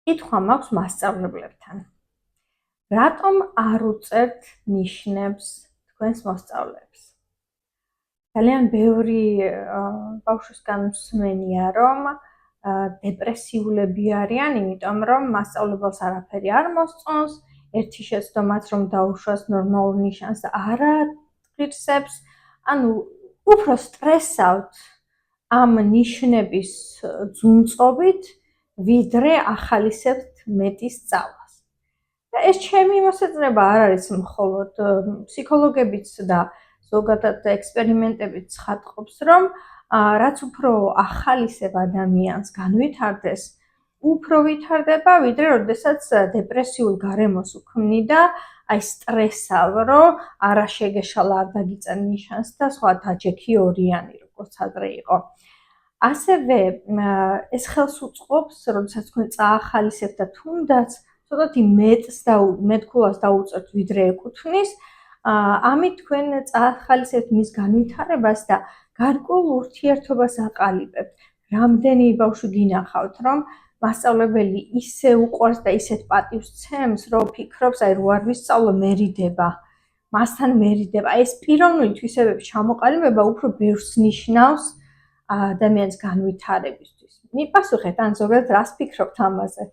კითხვა მაქვს მასწავლებლებთან. რატომ არ უწერთ ნიშნებს თქვენს მოსწავლეებს? ძალიან ბევრი ბავშვისგან მსმენია, რომ დეპრესიულები არიან, იმიტომ რომ მასწავლებელს არაფერი არ მოსწონს, ერთი შეცდომაც რომ დაუშვას ნორმალურ ნიშანს არა ღირსებს, ანუ უფრო სტრესავთ ამ ნიშნების ძუნწობით, ვიდრე ახალისებთ მეტი სწავლას. და ეს ჩემი მოსაზრება არ არის მხოლოდ ფსიქოლოგებიც და ზოგადად ექსპერიმენტებით ცხადყოფს, რომ რაც უფრო ახალისებ ადამიანს განვითარდეს, უფრო ვითარდება, ვიდრე როდესაც დეპრესიულ გარემოს უქმნიდა, აი სტრესავ, რომ არა შეგეშალა არ დაგიწერ ნიშანს და სხვა დაჯექი ორიანი, როგორც ადრე იყო. ასევე ეს ხელს უწყობს, როდესაც თქვენ წაახალისებთ და თუნდაც ცოტათი მეტქულას დაუწერთ, ვიდრე ეკუთვნის, ამით თქვენ წაახალისებთ მის განვითარებას და გარკვეულ ურთიერთობას აყალიბებთ. რამდენი ბავშვი გინახავთ, რომ მასწავლებელი ისე უყვარს და ისეთ პატივს ცემს, რომ ფიქრობს, აი რო არ ვისწავლო მერიდება, მასთან მერიდება. ეს პიროვნული თვისებების ჩამოყალიბება უფრო ბევრს ნიშნავს ადამიანის განვითარებისთვის. მიპასუხეთ, ან ზოგადად რას ფიქრობთ ამაზე?